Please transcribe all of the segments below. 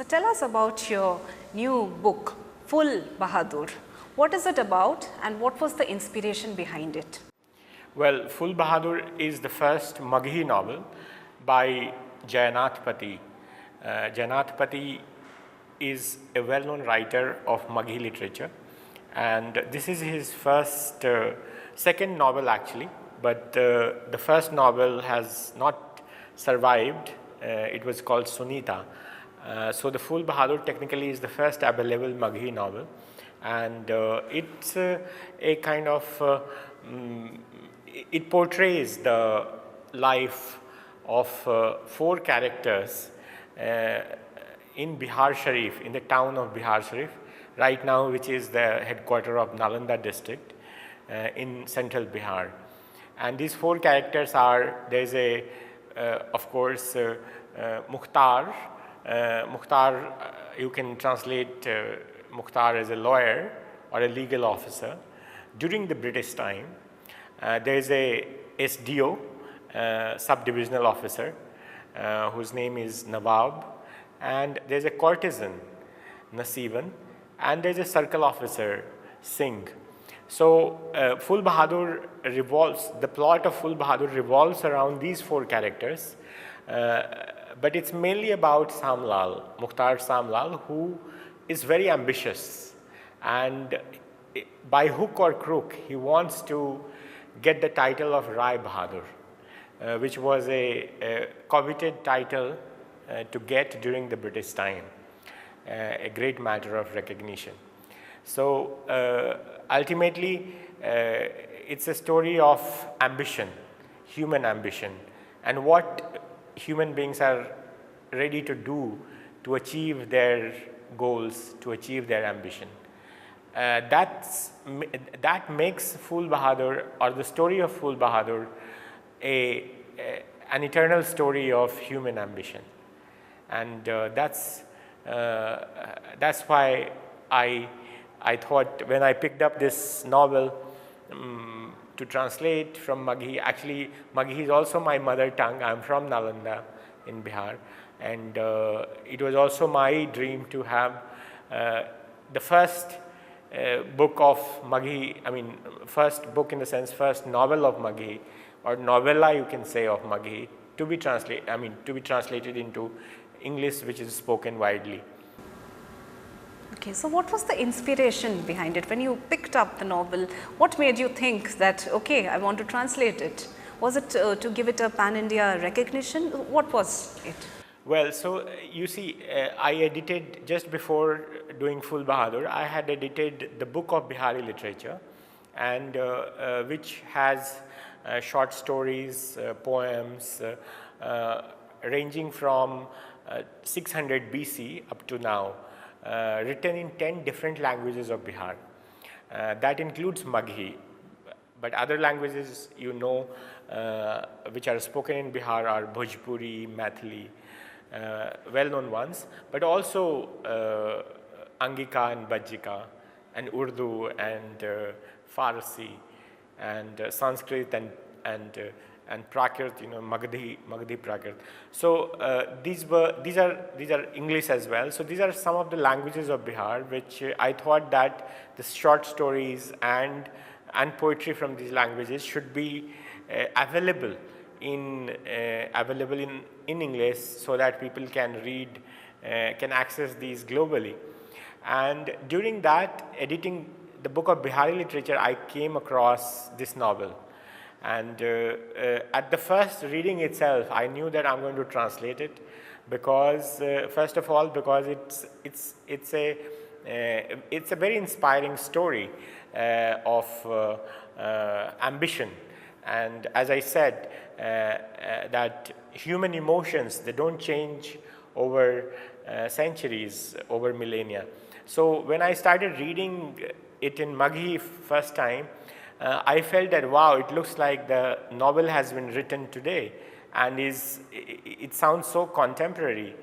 tell us about your new book, Fool Bahadur. What is it about and what was the inspiration behind it? Well, Fool Bahadur is the first Magahi novel by Jayanath Pati. Jayanath Pati is a well-known writer of Magahi literature, and this is his second novel actually, but the first novel has not survived. It was called Sunita. So the Fool Bahadur technically is the first available Magahi novel, and it's a kind of it portrays the life of four characters in Bihar Sharif, in the town of Bihar Sharif, right now, which is the headquarters of Nalanda district in central Bihar. And these four characters are, there is of course, Mukhtar. Mukhtar, you can translate Mukhtar as a lawyer or a legal officer during the British time. There is a SDO, sub-divisional officer, whose name is Nawab, and there is a courtesan, Nasiban, and there is a circle officer, Singh. So Fool Bahadur revolves, the plot of Fool Bahadur revolves around these four characters, but it's mainly about Samlal, Mukhtar Samlal, who is very ambitious, and by hook or crook, he wants to get the title of Rai Bahadur, which was a coveted title to get during the British time, a great matter of recognition. So ultimately, it's a story of ambition, human ambition, and what human beings are ready to do to achieve their goals, to achieve their ambition. That makes Fool Bahadur, or the story of Fool Bahadur, an eternal story of human ambition. And that's why I thought, when I picked up this novel to translate from Magahi, actually Magahi is also my mother tongue. I'm from Nalanda in Bihar, and it was also my dream to have the first book of Magahi, first book in the sense, first novel of Magahi, or novella you can say of Magahi, to be translated into English, which is spoken widely. Okay, so what was the inspiration behind it? When you picked up the novel, what made you think that, okay, I want to translate it? Was it to give it a pan-India recognition? What was it? Well, so you see, I edited, just before doing Fool Bahadur, I had edited the book of Bihari literature, and which has short stories, poems, ranging from 600 BC up to now, written in 10 different languages of Bihar. That includes Magahi, but other languages, which are spoken in Bihar are Bhojpuri, Maithili, well-known ones, but also Angika and Bajjika, and Urdu and Farsi, and Sanskrit and Prakrit, Magahi Prakrit. So these are English as well. So these are some of the languages of Bihar, which I thought that the short stories and poetry from these languages should be available in English, so that people can read, can access these globally. And during that, editing the book of Bihari literature, I came across this novel. And at the first reading itself, I knew that I'm going to translate it, because first of all, because it's a very inspiring story of ambition. And as I said, that human emotions, they don't change over centuries, over millennia. So when I started reading it in Magahi first time, I felt that, wow, it looks like the novel has been written today, and it sounds so contemporary,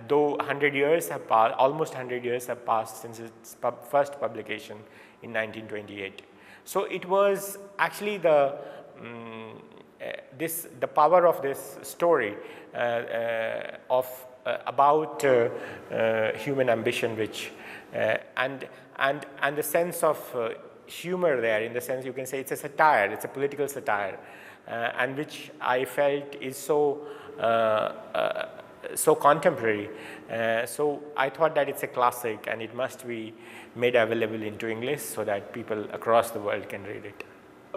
though 100 years have passed, almost 100 years have passed since its first publication in 1928. So it was actually the power of this story of about human ambition, which and the sense of humor there, in the sense you can say it's a satire, it's a political satire, and which I felt is so so contemporary. So I thought that it's a classic and it must be made available into English so that people across the world can read it.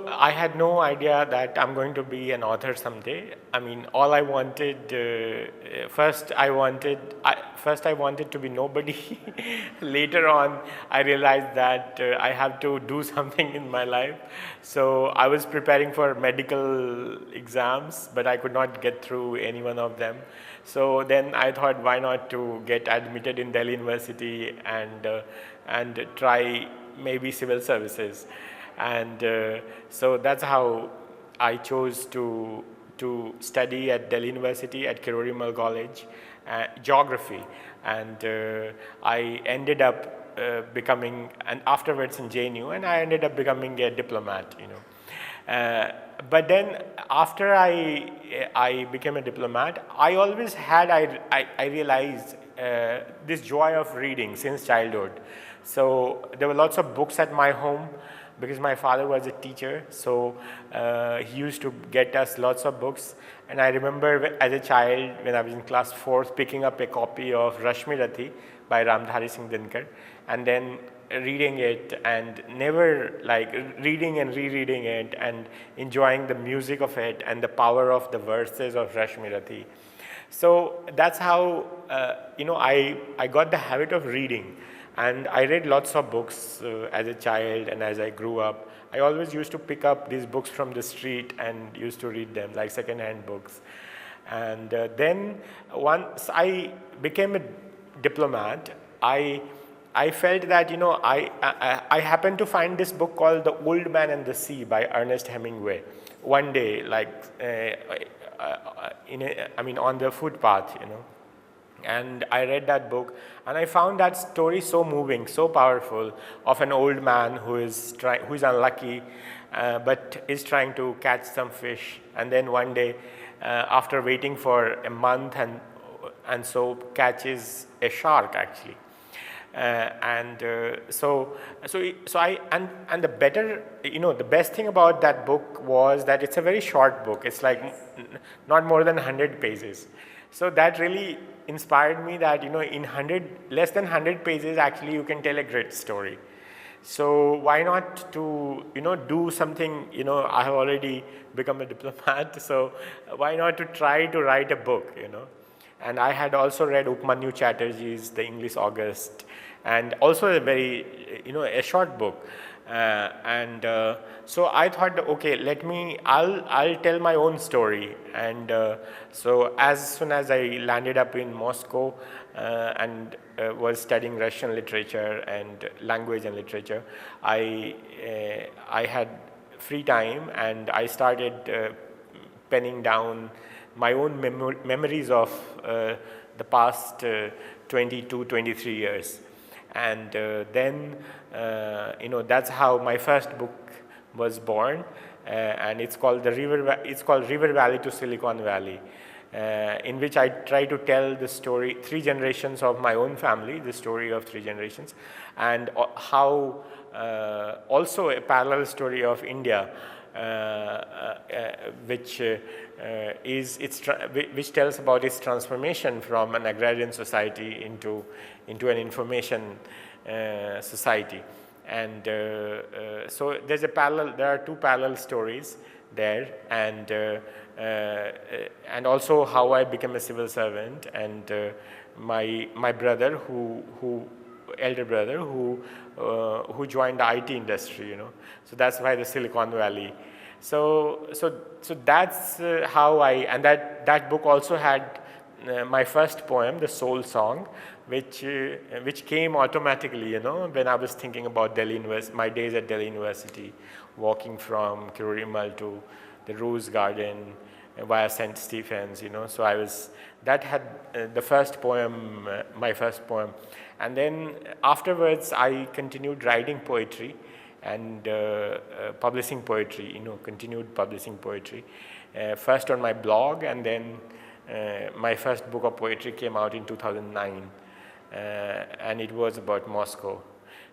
I had no idea that I'm going to be an author someday. I mean, all I wanted, first I wanted to be nobody. Later on, I realized that I have to do something in my life. So I was preparing for medical exams, but I could not get through any one of them. So then I thought, why not to get admitted in Delhi University and try maybe civil services. And so that's how I chose to study at Delhi University at Kirorimal College, geography, and I ended up becoming, and afterwards in JNU, and I ended up becoming a diplomat, you know. But then after I became a diplomat, I always had, I realized this joy of reading since childhood. So there were lots of books at my home, because my father was a teacher, so he used to get us lots of books. And I remember as a child, when I was in class 4th, picking up a copy of Rashmi Rathi by Ramdhari Singh Dinkar, and then reading it, and never like reading and rereading it and enjoying the music of it and the power of the verses of Rashmi Rathi. So that's how you know, I got the habit of reading. And I read lots of books as a child, and as I grew up, I always used to pick up these books from the street and used to read them, like second-hand books. And then once I became a diplomat, I felt that, you know, I happened to find this book called The Old Man and the Sea by Ernest Hemingway. One day, like, on the footpath, you know. And I read that book, and I found that story so moving, so powerful, of an old man who is unlucky, but is trying to catch some fish. And then one day, after waiting for a month, and so catches a shark actually. So the better, you know, the best thing about that book was that it's a very short book. It's like not more than 100 pages. So that really inspired me that, you know, in less than 100 pages, actually you can tell a great story. So why not to, you know, do something, you know, I have already become a diplomat, so why not to try to write a book, you know. And I had also read Upmanyu Chatterjee's The English August, and also a very, you know, a short book. So I thought, okay, I'll tell my own story. And so as soon as I landed up in Moscow and was studying Russian literature and language and literature, I had free time, and I started penning down my own memories of the past 22, 23 years. And then, you know, that's how my first book was born, and it's called River Valley to Silicon Valley, in which I try to tell the story, 3 generations of my own family, the story of 3 generations, and how also a parallel story of India, which tells about its transformation from an agrarian society into an information society. And so there are 2 parallel stories there, and also how I became a civil servant, and my brother, elder brother, who joined the IT industry, you know. So that's why the Silicon Valley. So that's how and that book also had my first poem, The Soul Song, which came automatically, you know, when I was thinking about my days at Delhi University, walking from Kirorimal to the Rose Garden via St. Stephen's, you know. So that had the first poem, my first poem. And then afterwards, I continued writing poetry and publishing poetry, you know, continued publishing poetry, first on my blog, and then My first book of poetry came out in 2009, and it was about Moscow.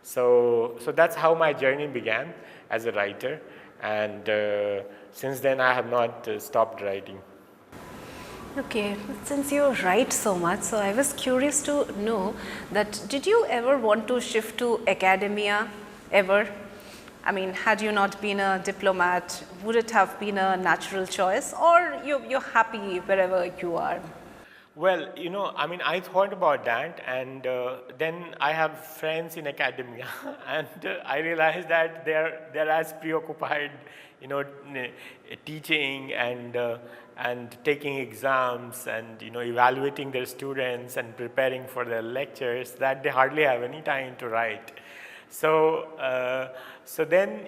So that's how my journey began as a writer, and since then I have not stopped writing. Okay, since you write so much, so I was curious to know that did you ever want to shift to academia ever? I mean, had you not been a diplomat, would it have been a natural choice, or you're happy wherever you are? Well, I mean, I thought about that, and then I have friends in academia, and I realized that they're as preoccupied, teaching and taking exams and evaluating their students and preparing for their lectures, that they hardly have any time to write. So then,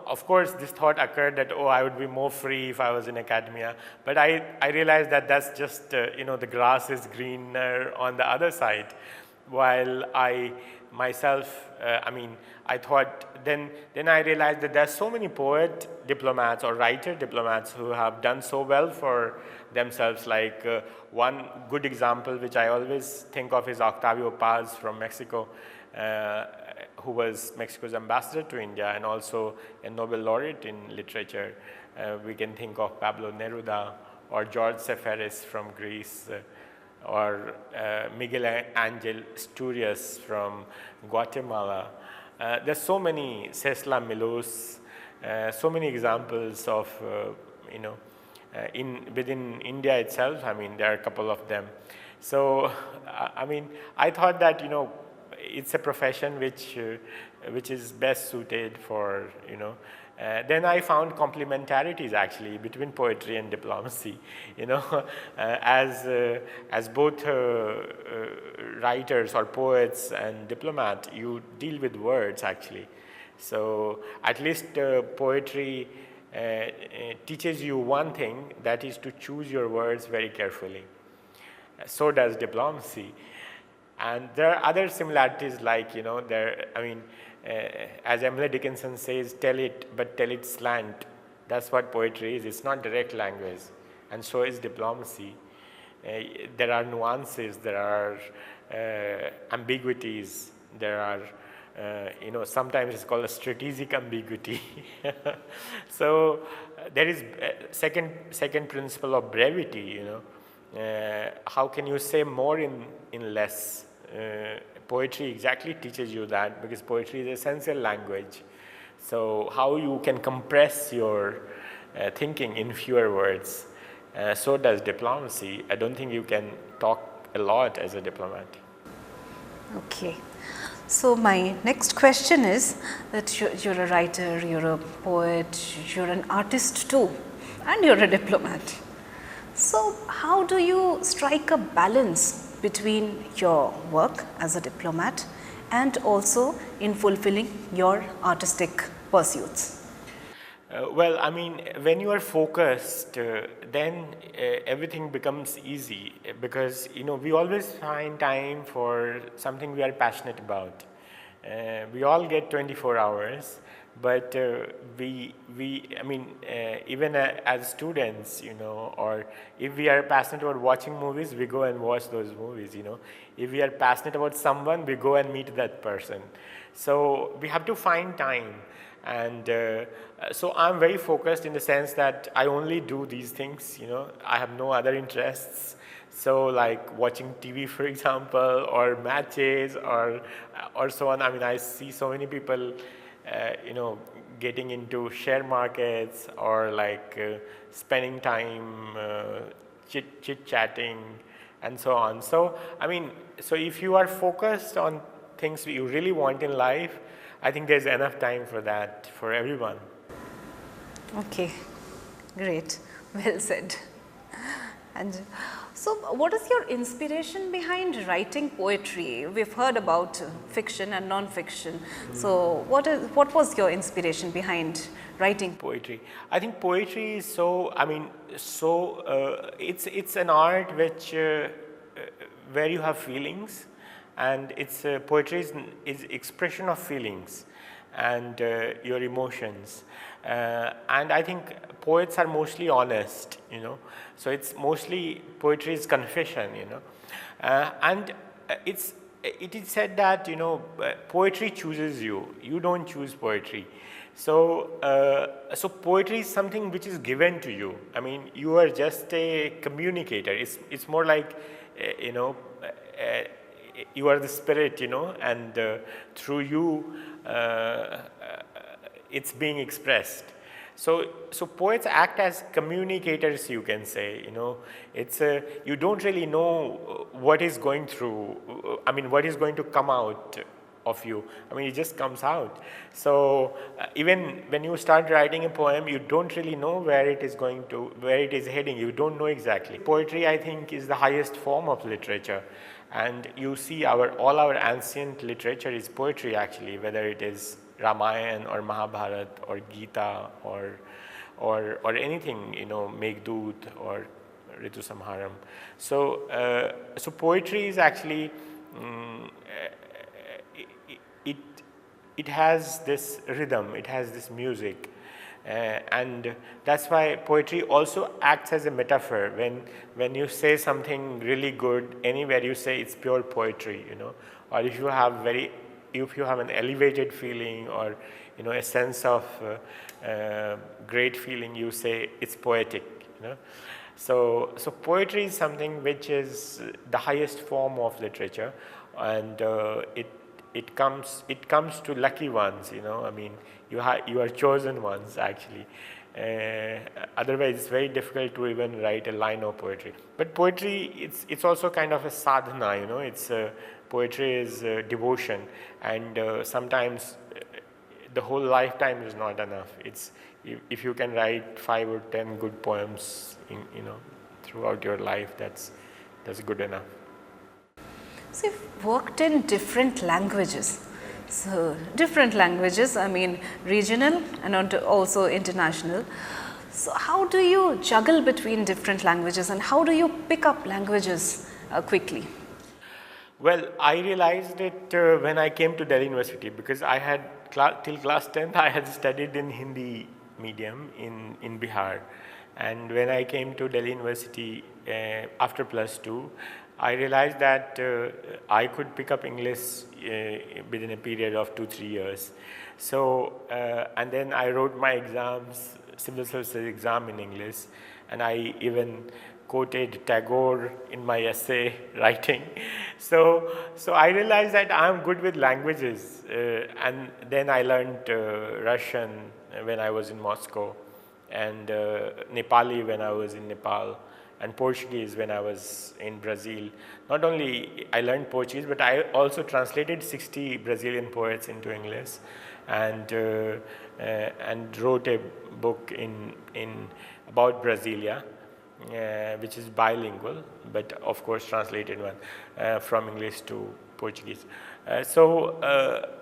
of course, this thought occurred that, oh, I would be more free if I was in academia. But I realized that that's just, the grass is greener on the other side. While I myself, I thought, then I realized that there's so many poet diplomats or writer diplomats who have done so well for themselves. Like one good example, which I always think of, is Octavio Paz from Mexico, who was Mexico's ambassador to India and also a Nobel laureate in literature. We can think of Pablo Neruda or George Seferis from Greece, or Miguel Angel Asturias from Guatemala. There's so many, Cesla Milus, so many examples of, within India itself. I mean, there are a couple of them. So, I thought that, it's a profession which is best suited for, then I found complementarities actually between poetry and diplomacy, as both writers or poets and diplomat, you deal with words actually. So at least poetry teaches you one thing, that is to choose your words very carefully. So does diplomacy. And there are other similarities, like, as Emily Dickinson says, tell it, but tell it slant. That's what poetry is. It's not direct language. And so is diplomacy. There are nuances, there are ambiguities, there are, sometimes it's called a strategic ambiguity. So there is second principle of brevity, how can you say more in less? Poetry exactly teaches you that, because poetry is essential language. So how you can compress your thinking in fewer words. So does diplomacy. I don't think you can talk a lot as a diplomat. Okay. So my next question is that you're a writer, you're a poet, you're an artist too, and you're a diplomat. So how do you strike a balance between your work as a diplomat and also in fulfilling your artistic pursuits? Well, when you are focused, then everything becomes easy, because we always find time for something we are passionate about. We all get 24 hours, but even as students, or if we are passionate about watching movies, we go and watch those movies. If we are passionate about someone, we go and meet that person. So we have to find time. And so I'm very focused in the sense that I only do these things, I have no other interests. So like watching TV, for example, or matches or so on. I see so many people, getting into share markets, or like spending time chit-chatting and so on. So, so if you are focused on things you really want in life, I think there's enough time for that for everyone. Okay, great, well said. And so what is your inspiration behind writing poetry? We've heard about fiction and non-fiction. So what was your inspiration behind writing poetry? I think poetry is it's an art which where you have feelings, and it's poetry is expression of feelings. and your emotions. And I think poets are mostly honest, so it's mostly poetry is confession, and it is said that poetry chooses you. You don't choose poetry. So so poetry is something which is given to you. I mean, you are just a communicator. It's more like you are the spirit, and through you it's being expressed. So poets act as communicators, you can say. It's you don't really know what is going through. I mean, what is going to come out of you. I mean, it just comes out. So even when you start writing a poem, you don't really know where it is heading. You don't know exactly. Poetry, I think, is the highest form of literature, and you see all our ancient literature is poetry actually, whether it is Ramayana or Mahabharata or Gita or anything, Meghdut or Ritu Samharam. So so poetry is actually it has this rhythm, it has this music, and that's why poetry also acts as a metaphor. When you say something really good, anywhere you say it's pure poetry, or if you have an elevated feeling or a sense of great feeling, you say it's poetic. So poetry is something which is the highest form of literature, and it comes to lucky ones. I mean, you are chosen ones actually. Otherwise, it's very difficult to even write a line of poetry. But poetry, it's also kind of a sadhana. It's poetry is devotion, and sometimes the whole lifetime is not enough. It's if you can write 5 or 10 good poems throughout your life, that's good enough. So you've worked in different languages. So different languages, I mean regional and also international. So how do you juggle between different languages, and how do you pick up languages quickly? Well, I realized it when I came to Delhi University, because I had till class 10th I had studied in Hindi medium in Bihar, and when I came to Delhi University after +2, I realized that I could pick up English within a period of 2-3 years. So and then I wrote my exams, civil services exam in English, and I even quoted Tagore in my essay writing. So I realized that I am good with languages, and then I learned Russian when I was in Moscow, and Nepali when I was in Nepal, and Portuguese when I was in Brazil. Not only I learned Portuguese, but I also translated 60 Brazilian poets into English, and wrote a book in about Brasilia, which is bilingual, but of course translated one from English to Portuguese. So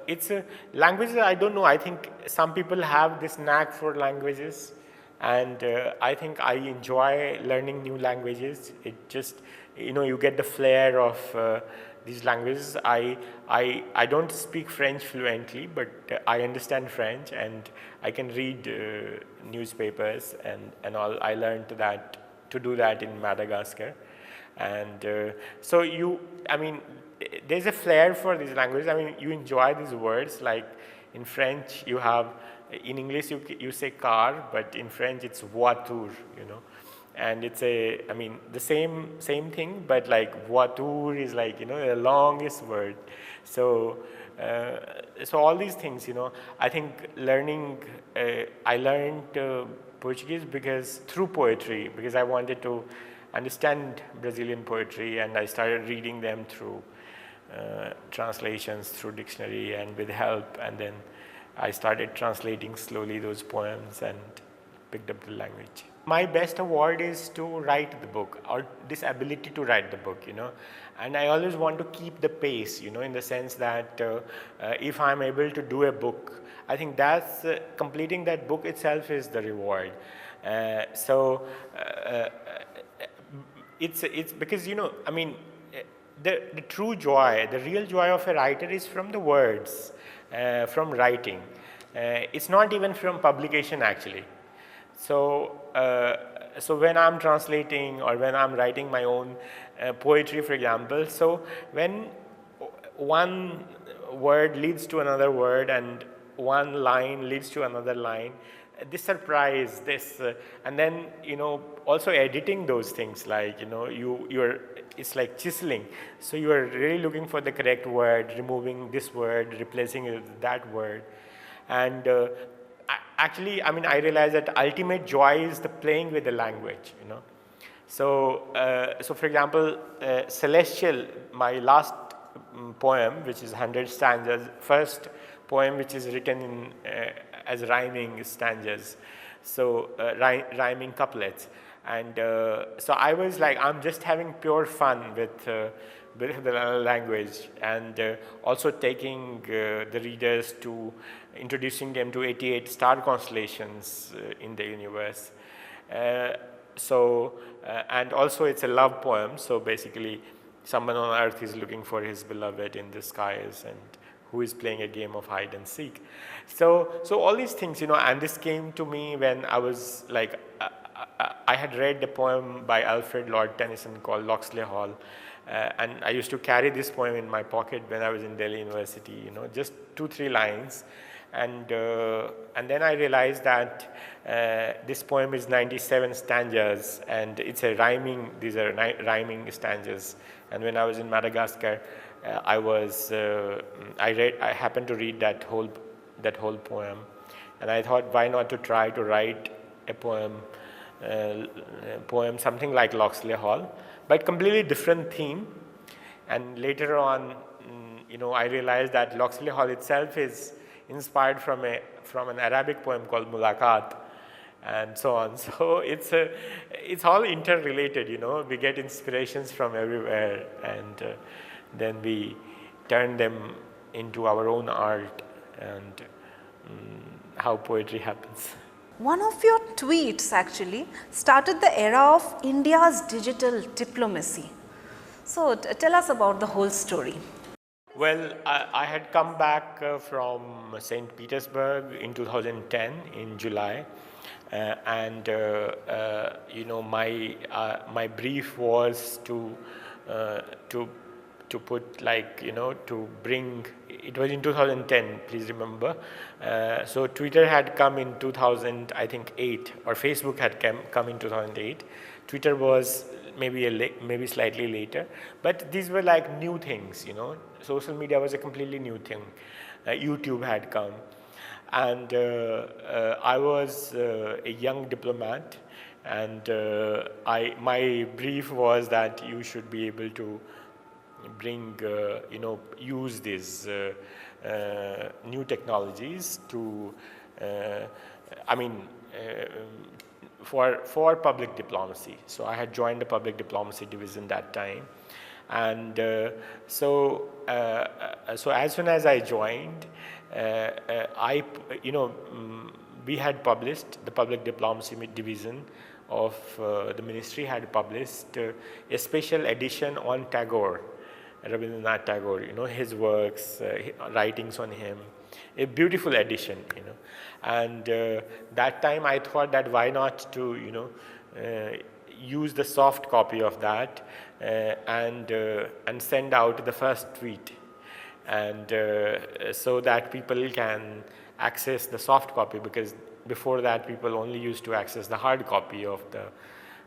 it's languages. I don't know. I think some people have this knack for languages. And I think I enjoy learning new languages. It just, you get the flair of these languages. I don't speak French fluently, but I understand French, and I can read newspapers and all. I learned to do that in Madagascar. And so there's a flair for these languages. I mean, you enjoy these words. Like in French, in English you say car, but in French it's voiture, and it's the same thing, but like voiture is like, the longest word. So all these things, I think I learned Portuguese through poetry, because I wanted to understand Brazilian poetry, and I started reading them through translations, through dictionary and with help, and then I started translating slowly those poems and picked up the language. My best award is to write the book, or this ability to write the book, and I always want to keep the pace, in the sense that if I'm able to do a book, I think that's completing that book itself is the reward. It's because, the true joy, the real joy of a writer is from the words, from writing. It's not even from publication actually. So, so when I'm translating or when I'm writing my own poetry, for example, so when one word leads to another word and one line leads to another line, this surprise, this, and then, you know, also editing those things, like, you know, it's like chiseling. So you are really looking for the correct word, removing this word, replacing it with that word. And actually, I mean, I realized that ultimate joy is the playing with the language, you know. So, so for example, Celestial, my last poem, which is 100 stanzas, first poem which is written in, as rhyming stanzas, so rhyming couplets. And so I was like, I'm just having pure fun with the language, and also taking the readers to introducing them to 88 star constellations in the universe. And also it's a love poem, so basically someone on earth is looking for his beloved in the skies, and who is playing a game of hide and seek. So all these things, you know, and this came to me when I was like, I had read a poem by Alfred Lord Tennyson called Locksley Hall, and I used to carry this poem in my pocket when I was in Delhi University, you know, just 2-3 lines. And then I realized that this poem is 97 stanzas, and it's a rhyming, these are rhyming stanzas. And when I was in Madagascar, I happened to read that whole poem, and I thought, why not to try to write a poem something like Locksley Hall, but completely different theme. And later on, you know, I realized that Locksley Hall itself is inspired from an Arabic poem called Mulaqat, and so on. So it's all interrelated, you know. We get inspirations from everywhere, and then we turn them into our own art, and how poetry happens. One of your tweets actually started the era of India's digital diplomacy. So tell us about the whole story. Well, I had come back from St. Petersburg in 2010 in July, and you know, my brief was to put, like, you know, to bring, it was in 2010, please remember. So Twitter had come in 2000, I think 8, or Facebook had come in 2008. Twitter was maybe slightly later, but these were like new things, you know. Social media was a completely new thing. YouTube had come, and I was a young diplomat, and my brief was that you should be able to bring, you know, use these new technologies to, I mean, for public diplomacy. So I had joined the public diplomacy division that time, and so as soon as I joined, we had published, the public diplomacy division of the ministry had published a special edition on Tagore, Rabindranath Tagore, you know, his works, writings on him, a beautiful edition, you know. And that time I thought that why not to, you know, use the soft copy of that and send out the first tweet, and so that people can access the soft copy, because before that people only used to access the hard copy of the.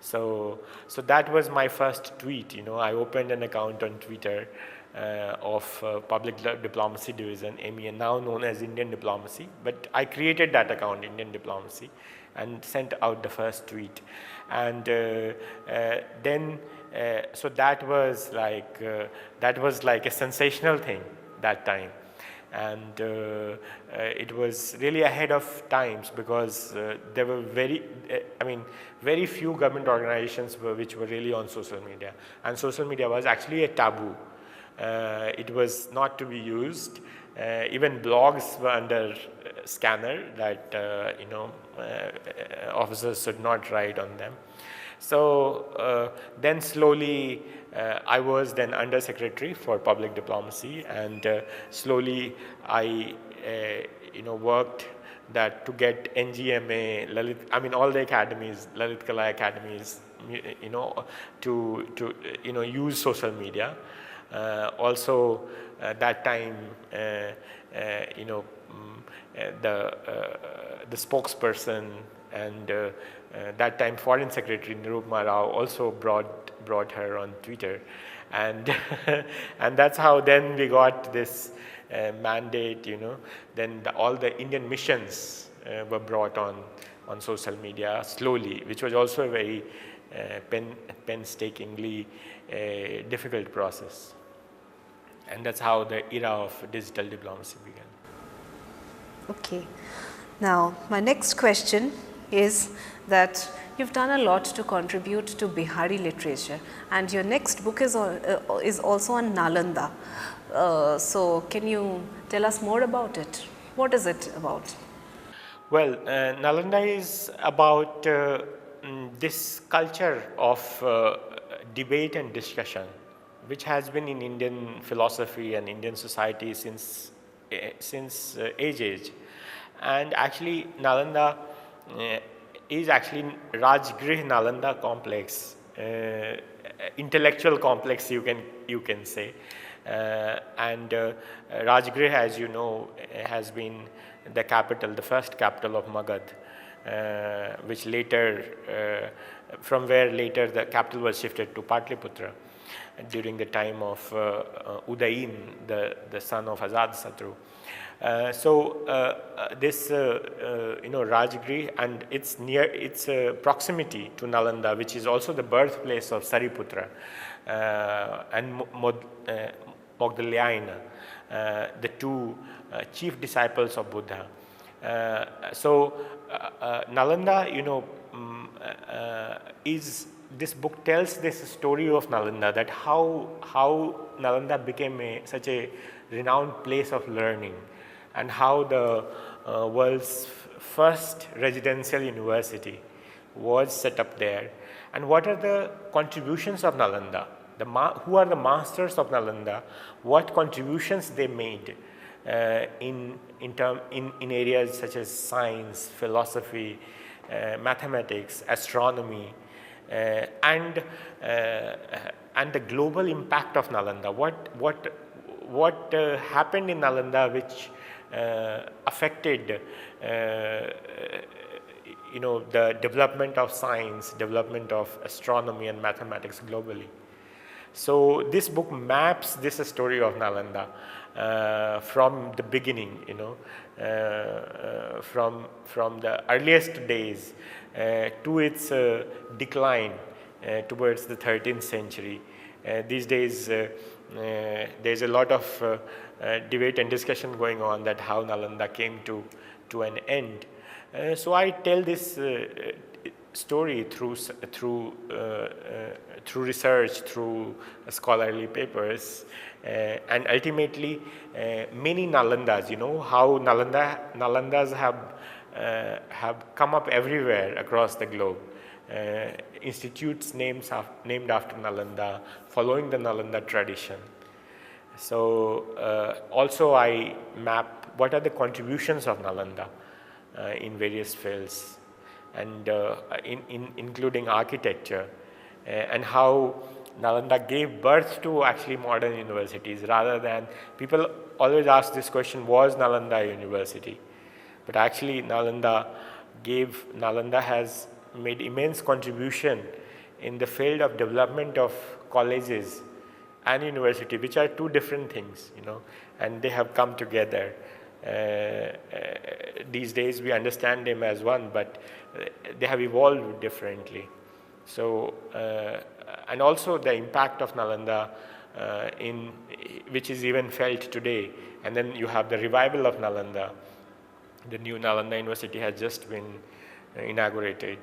So that was my first tweet, you know. I opened an account on Twitter of Public Diplomacy Division, MEN, now known as Indian Diplomacy, but I created that account, Indian Diplomacy, and sent out the first tweet. And then, so that was like a sensational thing that time. And it was really ahead of times, because there were very few government organizations which were really on social media, and social media was actually a taboo. It was not to be used. Even blogs were under scanner, that officers should not write on them. So then slowly I was then Under Secretary for Public Diplomacy, and slowly I worked that to get NGMA, Lalit, I mean all the academies, Lalit Kala academies, you know, to you know, use social media. Also that time, you know, the spokesperson and that time Foreign Secretary Nirupma Rao also brought her on Twitter, and and that's how then we got this mandate, you know. Then all the Indian missions were brought on social media slowly, which was also a very painstakingly difficult process. And that's how the era of digital diplomacy began. Okay. Now, my next question is that you've done a lot to contribute to Bihari literature, and your next book is also on Nalanda. So, can you tell us more about it? What is it about? Well, Nalanda is about this culture of debate and discussion, which has been in Indian philosophy and Indian society since age. And actually, Nalanda is actually Rajgrih Nalanda complex, intellectual complex, you can say. And Rajgrih, as you know, has been the capital, the first capital of Magad, which later, from where later the capital was shifted to Patliputra during the time of Udayin, the son of Azad Satru. This you know, Rajgrih and its proximity to Nalanda, which is also the birthplace of Sariputra and Mogdalyaina, the two chief disciples of Buddha. Nalanda, you know, this book tells this story of Nalanda, that how Nalanda became such a renowned place of learning, and how the world's first residential university was set up there, and what are the contributions of Nalanda, who are the masters of Nalanda, what contributions they made in areas such as science, philosophy, mathematics, astronomy, and the global impact of Nalanda. What happened in Nalanda which affected you know, the development of science, development of astronomy and mathematics globally. So this book maps this story of Nalanda from the beginning, you know, from the earliest days to its decline towards the 13th century. These days there's a lot of debate and discussion going on that how Nalanda came to an end. So I tell this story through research, through scholarly papers, and ultimately many Nalandas, you know, how Nalandas have come up everywhere across the globe. Institutes named after Nalanda, following the Nalanda tradition. So also I map what are the contributions of Nalanda in various fields, and including architecture, and how Nalanda gave birth to actually modern universities, rather than, people always ask this question, was Nalanda a university? But actually Nalanda has made immense contribution in the field of development of colleges and university, which are two different things, you know, and they have come together. These days we understand them as one, but they have evolved differently. So and also the impact of Nalanda which is even felt today. And then you have the revival of Nalanda. The new Nalanda University has just been inaugurated.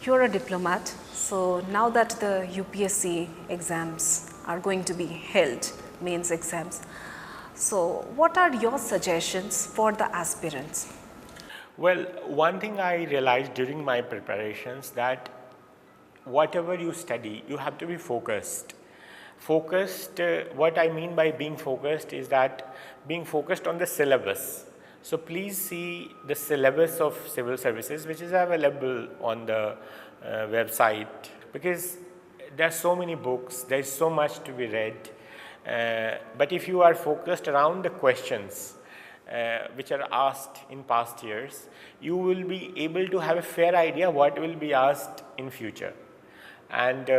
You're a diplomat, so now that the UPSC exams are going to be held, mains exams, so what are your suggestions for the aspirants? Well, one thing I realized during my preparations, that whatever you study, you have to be focused. What I mean by being focused is that being focused on the syllabus, So please see the syllabus of civil services, which is available on the website, because there are so many books, there is so much to be read. But if you are focused around the questions which are asked in past years, you will be able to have a fair idea what will be asked in future. And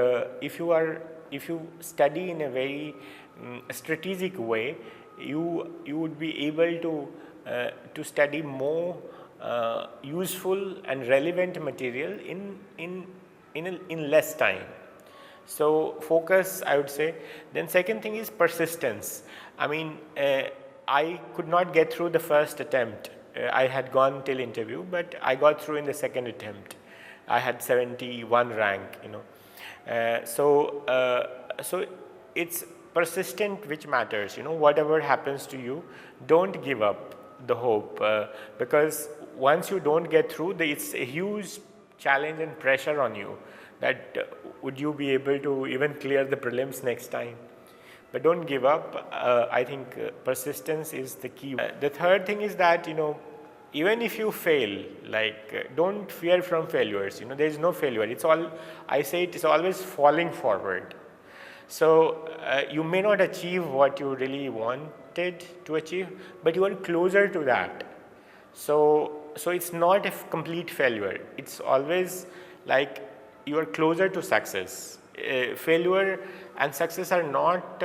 if you study in a very strategic way, you would be able to study more useful and relevant material in less time. So focus, I would say. Then second thing is persistence. I mean, I could not get through the first attempt. I had gone till interview, but I got through in the second attempt. I had 71 rank, you know. So it's persistent which matters, you know. Whatever happens to you, don't give up the hope, because once you don't get through, it's a huge challenge and pressure on you that would you be able to even clear the prelims next time. But don't give up. I think persistence is the key. The third thing is that, you know, even if you fail, like don't fear from failures. You know, there is no failure. It's all, I say it is always falling forward. So you may not achieve what you really wanted to achieve, but you are closer to that. So it's not a complete failure. It's always like you are closer to success. Failure and success are not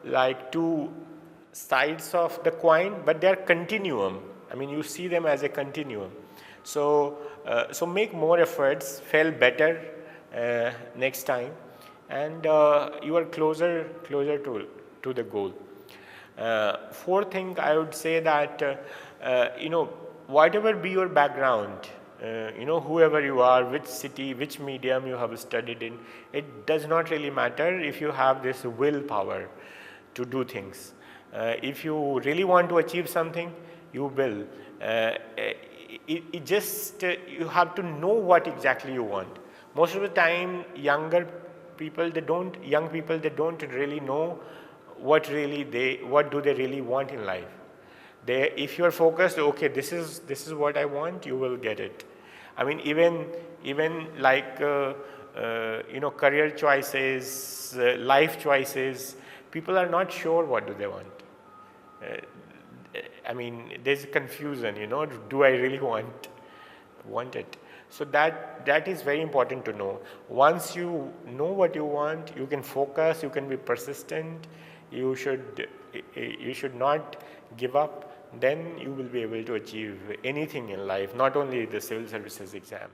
like two sides of the coin, but they are continuum. I mean, you see them as a continuum. So make more efforts, fail better next time, and you are closer to the goal. Fourth thing, I would say that you know, whatever be your background, you know, whoever you are, which city, which medium you have studied in, it does not really matter if you have this willpower to do things. If you really want to achieve something, you will. It just you have to know what exactly you want. Most of the time, young people they don't really know what do they really want in life. If you are focused, okay, this is what I want, you will get it. I mean, even like you know, career choices, life choices, people are not sure what do they want. I mean, there's confusion, you know, do I really want it? So that is very important to know. Once you know what you want, you can focus, you can be persistent, you should not give up, then you will be able to achieve anything in life, not only the civil services exam.